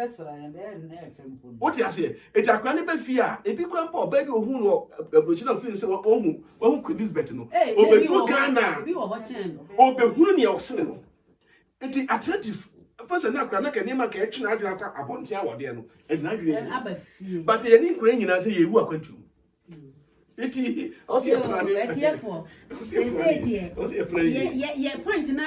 efem ko o ti ase e ta akra ne be fie a e bi kura mpa oba bi ohun no bruchi na feel say ohun Queen Elizabeth no o be tu Ghana bi wo ho chen o be hunu ne o sene no eti attractive person na akra na ke ne ma ka e twi na adwena ka abonte awode no e na adwene aba fie but ye ni nkura nyina say ye wu akwantu eti o se plan ni eti efo ye point na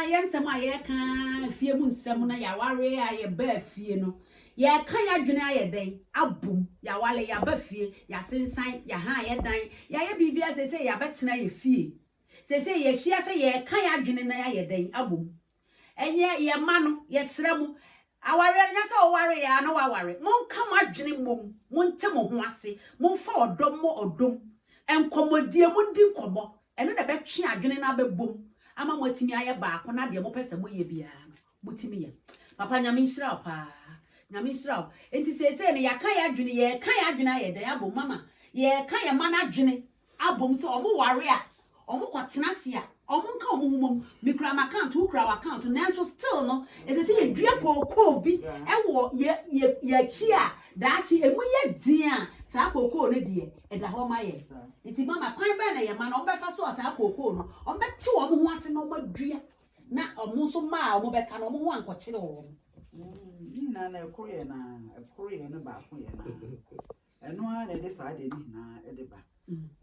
ye nsem a ye ka fie mu nsem na ya ware a ye ba fie no ye ka ya dwene aye den abum ya wale ya ba fie ya sensan ya ha ye dan ya ye bibia se ya betena ye fie se ye hia se ye ka ya dwene na ya ye den abum enye ye ma no ye sra mu aware nya se o ware ya na waware mon ka ma dwene mom mon te mo ho ase mon fa odom mo odom enkomodie mon di nkomo eno na be twe adwene na be bom ama mo atimi aye ba ko na de mo pese mo ye bia mo timi ye papa nyame nhira pa nyame nhira enti se ne ya ka ya adwene ye ka ya adwene aye dan abom mama ye ka ya ma na adwene abom se o mo ware a o mo kwatena se a omunka omumum mikra ma account ukra wa account nanso still no ese se ye dua kokoo bi ewo ye chi a daachi emu ye din a sa kokoo no de e da ho ma ye nti mama kwan ba na ye ma no obefa so sa kokoo no obeti wo ho ase no madua na omu so ma omu be ka no omu ho ankokire wo ni na ekoye no ba ko ye na eno a na de sa de ni na e de ba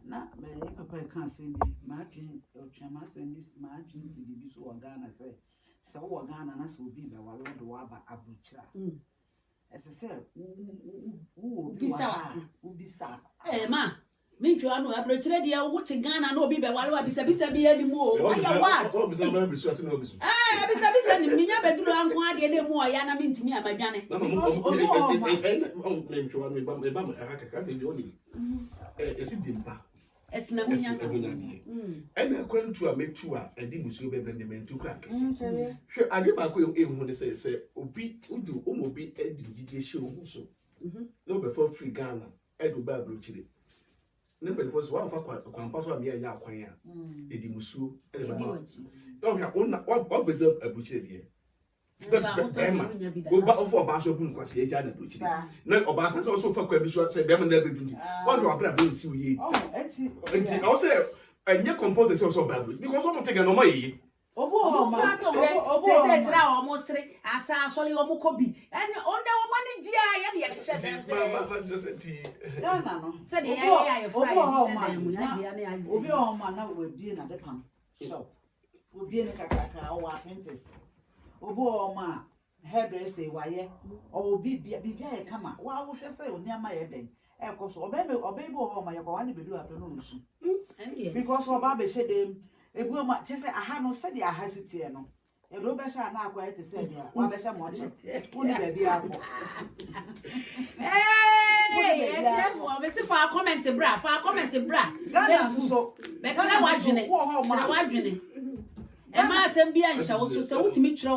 na me papa kan se mi ma twin otwama se mi ma twin se bibi so Ghana se wo Ghana na so obi be walo do aba abuchira ese se wo ubisa ma mi twa no abuchira dia wo te Ghana na obi be walo abisa bi edi mu o aya wa o bisa ba bisu ase na obisu bisa ni minya beduru anko ade na mu o ya na mi ntimi amadwane mama me ba aka ka te oni esi dimpa esna hunya ena kwantu a metu a edi musuo bebre ne mentu krak hwe ade ba ko ehu ne se obi udu omobi edi gidie hye ohu so no be for free Ghana edo ba brochire ne be for so wa fa kwampa so am ya nya akwan a edi musuo e ba ma no hwa ona obedo abrochire de go ba ofo ba so bun kwase eja na brochire na oba san so fa kwa bi so se be ma na bedu ndi wa do abra be si uye enti I say enye compose se so ba brochire because omo take no ma yi obo se sra omo sre asa asole omo kobi ene onde omo ni gia ya de ye hye dem se Ghana no se de ya fry hye dem ya de ya ne ayi obi o ma na we bie na de pam shop obi ne kakaka o apprentice obi o ma hairdresser waye o bibia ye kama wa wo hwe se oni ama ye den e ko so obe bi o ma ye ko wan bedu ape no nsu because oba be hye dem ebu ma chese aha no se de aha sitie no e do be sha na akwa ete se dia wa be sha mo che uni be bi akọ therefore me se for comment bra Ghana so be kire wadwene e ma asem bia nhya wo so se wutimi kire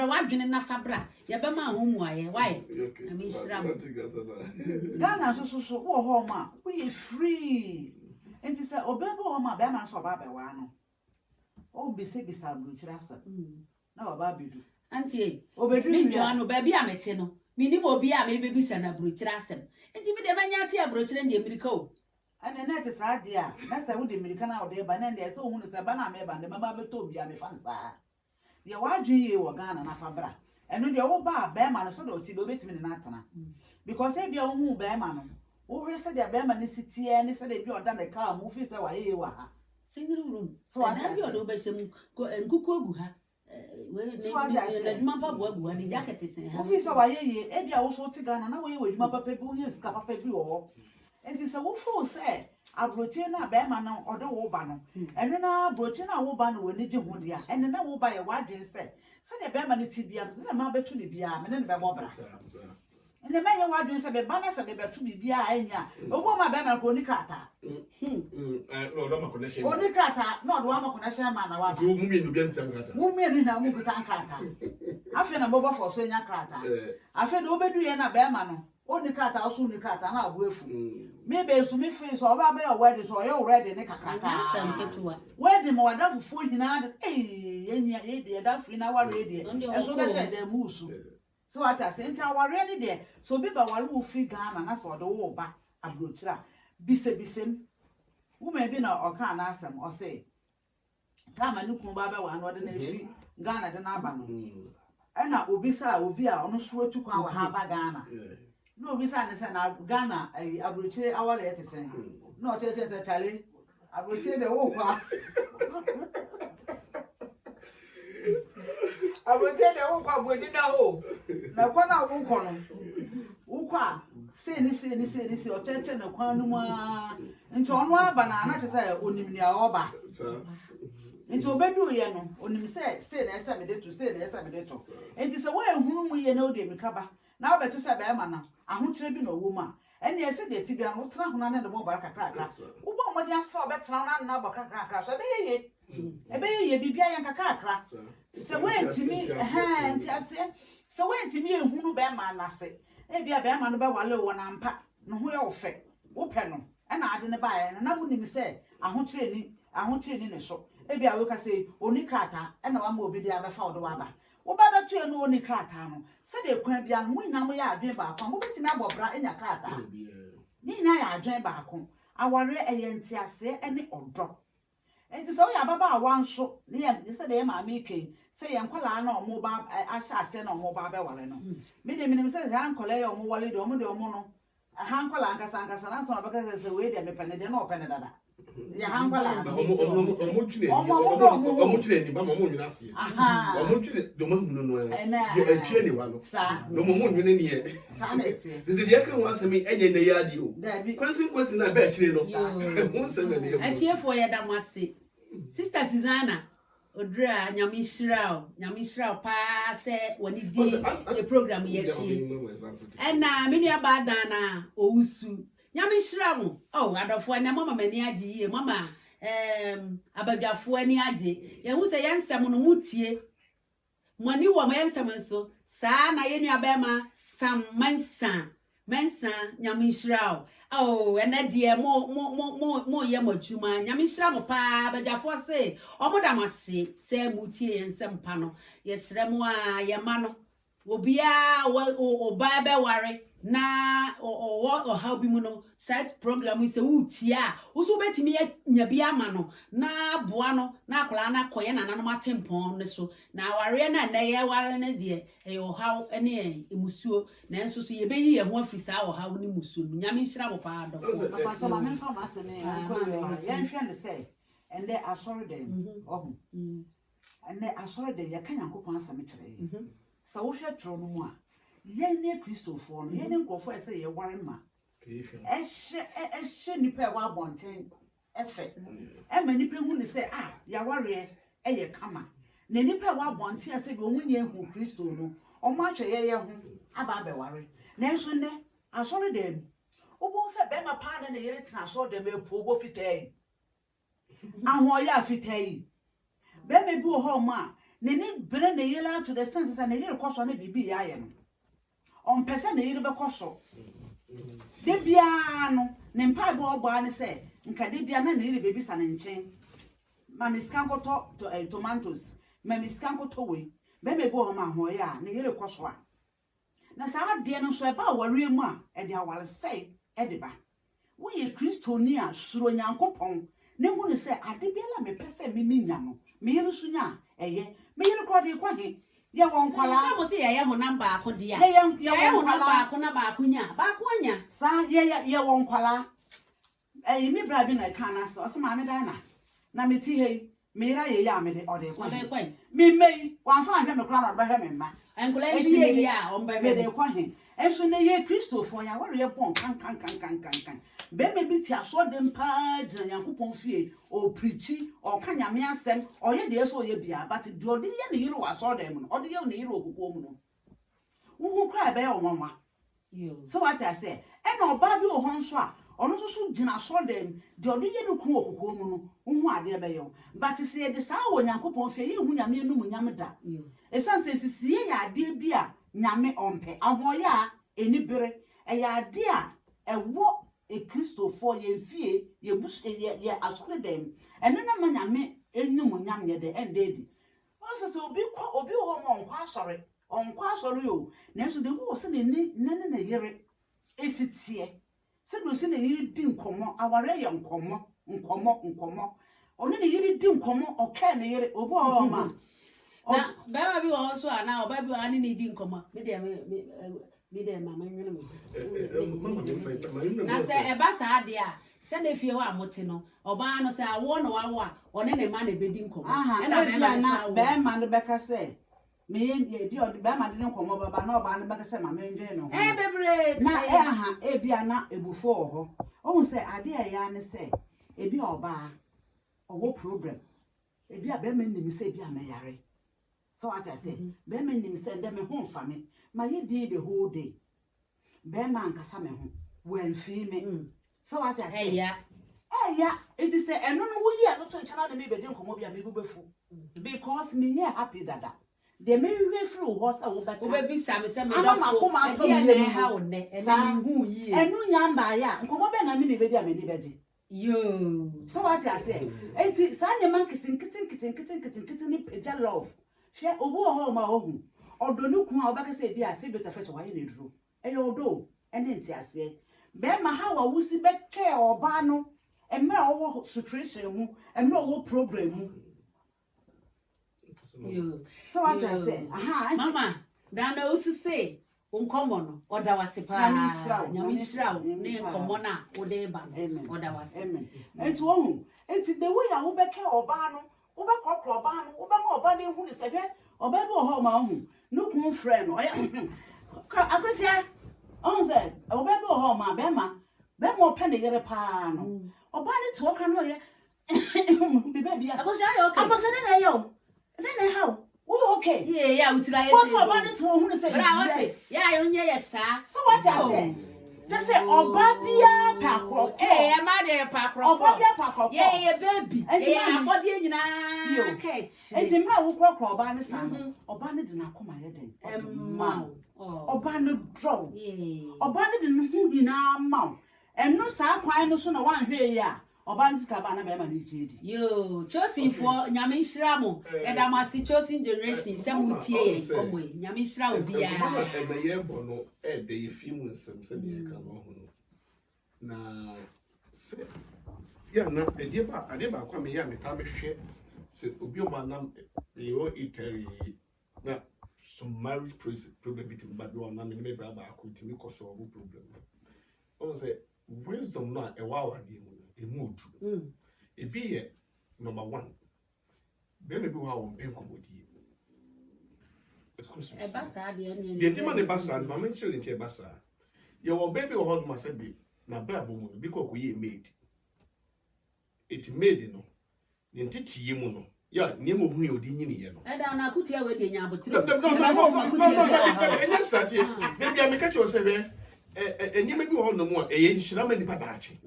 wadwene na fabra ye be ma ho mu aye why na me shira mo Ghana so wo ho ma we free enti se obebo ho ma be ma so ba be wa no o bisa bro kire asa na wa ba bedu anti obedu mi dwa no ba bia mete no minimo obi a me bebisa na bro kire asem enti mi de manya tia bro kire ndi America o ana na te sa dia na sa wo de America na wo de ba na ndi se ohunu se ba na me ba de ba ba to obi a me fansa de wadwen ye wo Ghana na fabra eno de wo ba be ma no so do ti do betimi na atena because e bia wo hu be ma no wo hwe se de be ma ne sitie ne se de bi oda ne ka mu fi se wa ye wa ha single room so na bi odo be shem nkuku ogu ha we na papa boabu ani jacket sen ha ofi so wa ye e bia wo so te Ghana na wo ye wadwuma papa bi wo ye sika papa bi wo enti se wo fo se abroche na be ma na ode wo ba no eno na abroche na wo ba no woni je ho dia ene na wo ba ye wadwen se de be ma ne ti bia se na ma betu ne bia me ne be bo bra ene ma ye wadwen se be ba na se be betu bia anya obo ma be ma ko ni krata no do ma connection oni krata no do ma connection ma na wa ba mu mi no bia mtam krata mu mi ni na mu buta krata afi na bobo for so nya krata afi do obedu ye na be ma no oni krata oso ni krata na abu efu me be so me free so oba be your wedding so you ready ne kakaka sam ketua wedding mo wada fufu nyina yenya ye de da free na wa ready e so be share dem musu so what I say ntia wa ready there so be ba wale wo free Ghana na so do wo ba abrochira bisem woman bi na oka na asem o say tama ni kun ba be wa no de na fi Ghana de na aba no e na obi a ono so atu kwa wa ha ba Ghana no obi sa ne say na Ghana abrochire awale yete sen no tete say chale abrochire de wo kwa abrochire de wo kwa bodi na ho na kwa na wo kwa no wo kwa se ni o cheche na kwa no ma nti ono aba na na say onim ni a oba nti obedu ye no onim se na esa me de to nti se wo ehunu mu ye na odi emikaba na obeto se be ma na ahokire bi na wo ma ene ese de ti bia no tra ho na ne bo ba kakra wo bo mo dia so be tra na bo kakra so be ye bibia yan kakra se wo entimi nti ase se wo entimi ehunu be ma na se e bia be ma no be wale wo na mpa no ho ye wo fe wo pe no e na ade ne ba ye na wo nim se ahokire ni ne so e bia we ka se oni krata e na wa ma obi dia be fa wo do wa ba wo ba betu enu oni krata no se de kwan bia no nyam ya adwen ba akwa mo beti na bobra enya krata ni na ya adwen ba akwa aware eyenti ase ene odo enti se wo ya baba awanso ne ya se de ma meken se ye nkwala na omo ba ahya ase na omo ba be wale no me de minim se ha nkwala ya omo wale de omo no ha nkwala ankasa na so na baka se we de me pene de na opene dada ya hankwala omo twire ni ba mo nwina se omo twire do mo hunu no ye atwie ni wa no no mo nwina ni ye sa na etie se de kan wa semi enye na ya di o kwesi na ba akire no mo se na de atie fo ye da mo ase sister Susanna odra nyamishira pa se woni di the program ye chi na me nua ba dan na owusu nyamishira mo adofo na mama mani age ye mama abadwafo ani age ye hu se yensem no mutie mani wo ma yensem nso saa na ye nua ba ma sam mensa nyamishira ena die mo ye madwuma nyamishira mo pa abadwafo se omodamase se mutie yensem pa no yesre mo a ye ma no obia o ba be ware na o how bi mu no site program is utia uso betimi nya bia ma no na boa no na akola na koye na nanom atempon ne so na aware na ye ware ne de e o how ene emusuo na enso so ye beyi ye ho afisa o how ne musuo nyame nhira bo pa do papa so ma me fa ma se ne ya nhwe ne say and they are sorry them and they are sorry them ya kan yankopon asame kire sa wo hwe tro no mu a yene Christopher no yene nkofo ese ye ware ma ehye nipa wa bonten efe ma nipa hu ne se ya ware ye kama na nipa wa bonten ase bi onwunye hu Christo no omo ahwe ye hu aba be ware na enso ne asori dem obo se be ma pa na yere tina asori dem epu obo fitai ahwo ya fitai be me bi ho ma ne ni bre na yela to the sense na yere koso na bibi ya ye no on pese na yiri bekoso de bia no ne mpa bo ogba ne se nka de bia na yiri bebi sa ne nchen ma miskankoto tomatoes ma miskankoto we be me bo ma ho ya ne yiri koso a na sa de no so e ba ware mu a e de awale sei e de ba wo ye kristoni a suro nyankopon ne hu ne se ade bia la me pese me nya no me yiri sunya eye me yiri ko de kwa he ye won kwala mo se ye ho number akodia ye ho number akona ba akunya sa ye won kwala mi bra bi na kana so ma me dana na me ti he Mira ye ya me de ode kwa. Ode kwa. Me mei wan fa hwe me kra na be hwe me ma. Enkola ye ya on be me de kwa he. Enso ne ye Christopher ya wore ye pon kan. Be me bi ti aso de mpa gina Yankopon fie o preachi o ka nyame asem o ye de so ye bia but de ode ye ne yiro aso de mu no ode ye ne yiro okuko mu no. Wo kwa be o mama. So what I say, and no baby or honswa, or no so gina saw them, the ordinary cool woman, whom I dare be. But to say the sour Yankopon fe you when Yammy no Yamada. A son says, see ya dear beer, Yame on pay, a boya, any berry, a ya dear, a walk a crystal for ye fear, ye bush a year as for them, and then a man Yame, any no Yam yet the end daddy. Also, so be quite home on sorry. On kwa sorry o na so de wo se ne na yere esitie se do se ne yiri di nkomo aware ye nkomo ono ne yiri di nkomo oka ne yere obo o ma na ba bi wo so ana oba bi ani ne di nkomo me de mama nwene me na se e ba sa ade a se na fie ho amote no oba no se awo no wawo a one ne ma na be di nkomo e na be ma no be ka se me ye bi odi ba ma de nkomo baba na oba no be ka se ma me ndwe no bebre na aha e bia na ebufo ho ohun se ade a ya ne se e bi oba owo problem e bia be me nim se bia me yare. So what I say, be me nim se ndem ho mfa me ma ye di the whole day be ma nkasa me ho wan fi me. So what I say, yeah it is say eno no wo yi a no to nchana na me be di nkomo bia me bubefu because me ye happy dada de me we free ho sa wo be bisa me se me do fo e na ha wo ne ena hu yi enu nyamba ya nkomo be na me be di ameni beji yo. So what I say, enti sa nyama kitin ni peja love hwe obo ho ma ohu odo nu ku a obaka se bia se beta fresh wa ye ne duro e odo ene enti ase be ma ha wa wusi be ke oba no emra owo situation mu emra owo problem mu. Yo. So what I say, aha mama da na usi say unkomo no oda wase pa nyame shiraw ne nkomo na ode ba oda wase amen enti wo enti the way a wo be ke oba no wo be kokro oba no wo be ma oba ne hu ne se hwe oba bi o ho ma hu no kun friend no akosia on say oba bi o ho ma be ma opa ne yere pa no oba ne to okra no ye be bia akosia yo okay akosia ne yo ne how we okay yeah utira yes what's oba ne to hu ne say yes yeah you nye yes sir. So what I say just say oba bia pa kroko ma de pa kroko oba bia pa kroko yeah baby abodi nyina catch enti mra wo kroko oba ne sa no oba ne de na koma ye den ma oba ne draw oba ne de no hu nyina ma eno sa kwan no so na wan hwe ya oba ne sika ba na be ma ne jedi yo chosen for nyame nhira mo eda masi chosen generation se mutie komo nyame nhira obi ya mama e me ye bo no e de ye film nsem se de ka no ho no na se ya na ade ba kwa me ya me ta be hwe se obi o ma na yo iteri na some marriage problem bit ba do na me bra ba ko timi ko so problem o say wisdom na e wa wa de mu emodu ebi ye number 1 be me bi wa won be komodie e basa de ne de ntima ne basa ma me chire ntia basa ye wo baby wo hod ma se bi na bra bo mu bi ko ye maid it made no ne ntitiye mu no ya ne mo hu ye odi nyini ye no e da na akutia we de nya abotire no enya sati baby a me ka cho se be enyi me bi wo hod no mu a ye nhira ma nipa daachi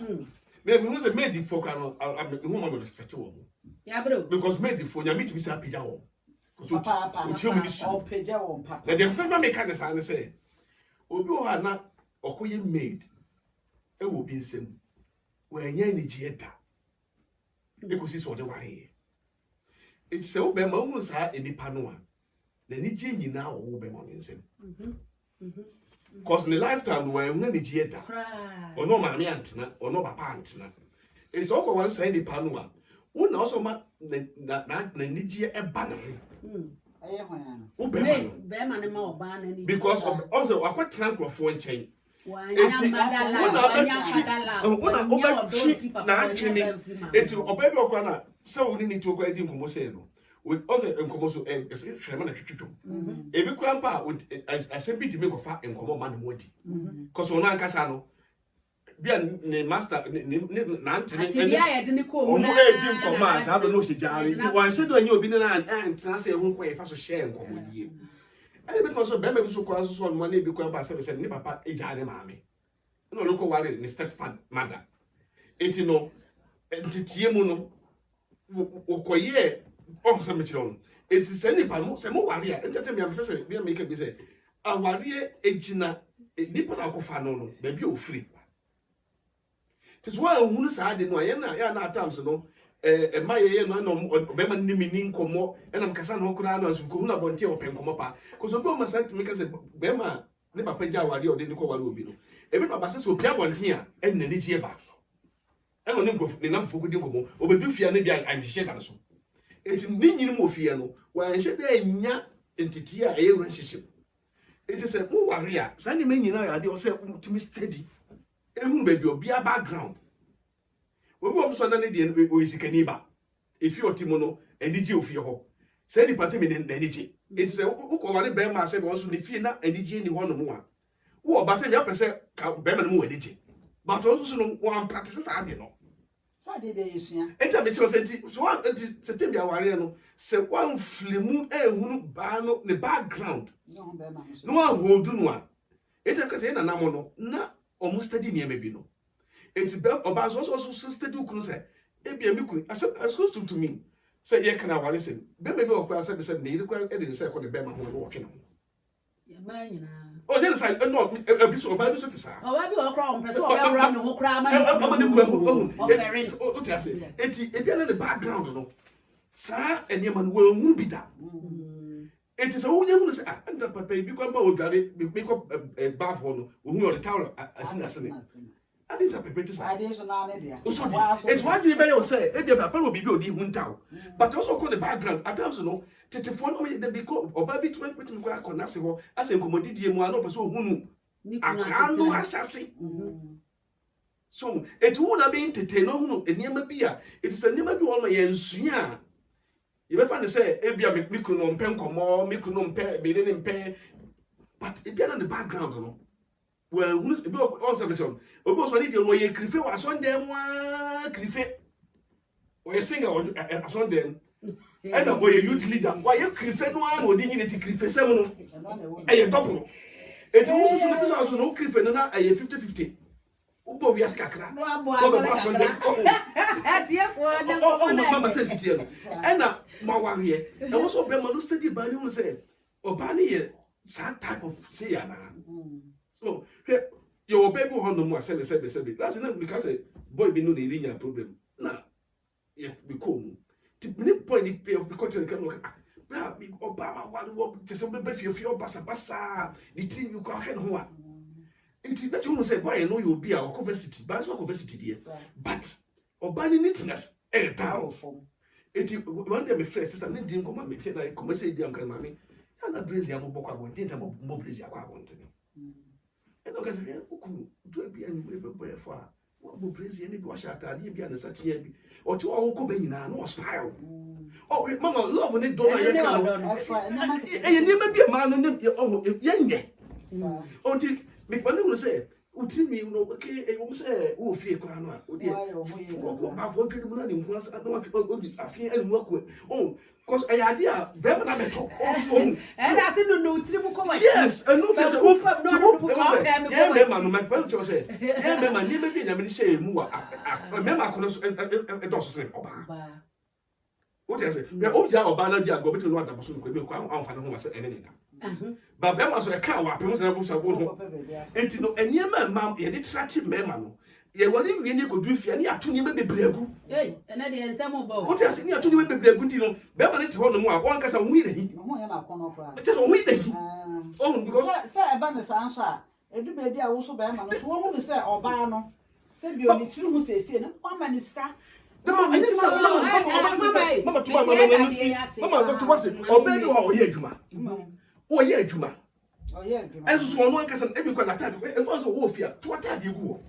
me hu se maid for kan hu ma respect wo mu ya bro because maid for nya meet me say apija wo papa o ti o mi su o peja wo papa na dem papa me kan say say obi o ha na okoye maid e wo bi nsem wo anya ni gieta e ko si so de ware it say o be ma hu sa enipa no a na ni gi nyina wo be ma nsem cause in the lifetime we anya ni gieta ono ma me antena ono papa antena e so ko wan say enipa no a wo na so ma na ni gi e ba na aye hwan wo be ma ne ma oba na ni because also akwatena nkrofo nchen eti wona obachi na atwene eti obabi okwa na se woni ni ti okwa di nkomo se no also nkomo so hwema na twetwetwom ebi kwa mpa asebi di me kofa nkomo ma na modi cause wona ankasa no bia ne master na antene bia ye de ne ko mu na edi nkomo a sa be no se jare ti wan se do anya obi na antena se hu kwa fa so share nkomo die e bi to so be me bi so kwa so no na ebi kwa mpa se ne papa ejare maame no no ko ware ne stepfather mother eti no entitie mu no okoye o se me chiro no eti se nipa mo se mo ware a entete me am pese bi make bi se aware ejina nipa na akofa no no ba bi ofiri tis why hunu sa de no ya na atams no maye no be ma nimi ni nkomo enam kasa no kura no asu ko hunu abonte open komo pa ko so bi o ma sant me kase be ma ne papa ja aware o de ko ware obi no ebi no ba se so pia bonte a en na ni tie ba eno ne nkof ne nam foku di nkomo obedu fia ne bia anhye da so eti ni nyini mo fia no wa anhye da anya entity a e relationship eti se mo ware a sa ne me nyina ya de o se timi steady ehun be bi obi a background obi wo so na ne de o isikani ba efi otimo no enije ofie ho se ni pate me na enije eti se uko ware be ma se be won so ne fie na enije ni ho no mo a wo ba te me apese ka be ma no mo enije but won so no wan practice sa de no sa de be yesua eta me chiro se ti so wan enti se te bia ware no se wan flemu ehunu ba no ne background no be ma so no wan hold no a eta ka se na namo no na omu study niam bi no enti be oba so study ukunu se ebia mi kunu as to me say ye kana wale se be me bi okwa se be se ne yiri kwa e de se ko de be ma ho no wo twe no ya ma nyina o de say no abi so oba bi so te sa o wa bi okra on pese o be ram ne ho kra ma ne ku o fere o te ase enti ebia na the background no sa eniema no wo hu bi da enti so wonya hu se anta papa bi kwa mba odware bi kwa bath ho no wo hu your towel asine I didn't have a British additional idea. It's what you may say, if your papa will be odi huntow, but also call the background. At times, you know, to follow me the big or baby to make me go on as a commodity, and one of us who I shall see. So it would have been to tell no, a near beer. It is a never be all my ends. Yeah, you ever find say, Ebia Mikuno, Pencomo, Mikuno, Bidin pay, but if you're on the background, you know. Well, who's the book also? Almost when you were Crife was on them, Crife or a singer on them, and a boy, youth leader. Why you Crife one or dignity Crife 7 a double? It also no Crife and a 50-50. Ubo we ask Kakra. Mamma says it here. And now, my one here, and also Bemalo study by you say, Obani, sad type of say. So, your baby on the more 7. That's enough because a boy be no the linear problem. Now, if we come to many point of the country can look at Obama, one to some baby of your bassa, the team you call home. It's not you say, boy, I know you'll be our university, but it's not university, dear. But Obani neatness, a town form. It one day, my friend, sister, didn't come and make it like come say, dear, mammy, and I brace your book. I won't think I'm mobility. I want to. And I guess who do it be any boy for what will praise any wash at the be the such year or to all Cobain and was fire. Oh, Mamma, love when it don't and you never be a man and young. Until make one will say, Uti me, no, okay, it will say, oh, fear crown, oh, dear, I've worked with money once. I don't I fear and work with. Oh, because I idea, Beverly Metro. And I said, no, yes, and no, my brother said, yeah, my name be a say more. Remember, I couldn't also say, what is it? The old job of Banner go between what I was going to come on for was anything. But there was a car, and no, and your mamma, you did such a mamma. Yeah, what you really could do if you are 2 years baby bregu. Hey, and I didn't some about what else in your 2 years baby bregu? Beverly to hold the more, one cast of weed. Just a weed. Oh, because say a banner answer. Every baby I also bear man, so one will say, or Bano. Say, you only 2 who say, one man is scar. No, I didn't say, Mamma, to what it, or baby, or Yajuma. Oh, yeah, Juma. And so one can every one attack, and was a wolf here. To attack you go.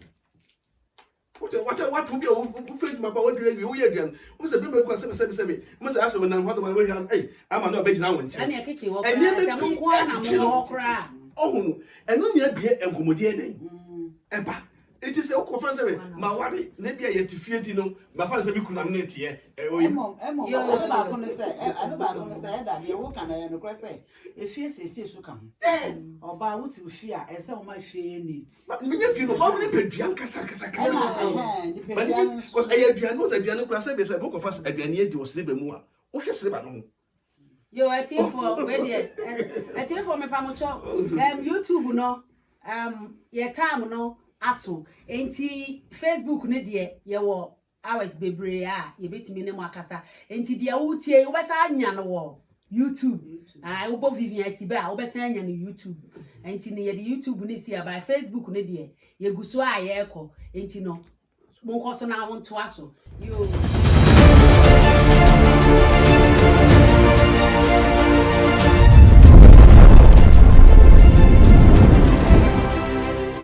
What will be a friend, my boy, we again. What's a member of 777? Must ask when I'm on my way. Hey, I'm not based now. And your kitchen, and never cry. Oh, and no, yet be a commodity. Epa. It is a conference. My worry, maybe I yet to fear to know. My father could not net here. Emma, I don't know say that you walk and I am say. If you say so come. Or by what you fear, as some my fear needs. But if you know, how many Bianca Because I had Dianos at Diana Class, a book of us at Diana to sleep more. What you sleep at home? You are here for ready. I tell for me, Pamucho. YouTube, no. Your time, no. Aso enti Facebook ne de ye wo hours bebre a ye betimi ne makasa enti de wutie wo besa anya no wo YouTube wo bo Vivian Sibe a wo besa anya no YouTube enti ne ye de YouTube ne si aba Facebook ne de ye guso a ye ekọ enti no mo nkoso na won to aso yo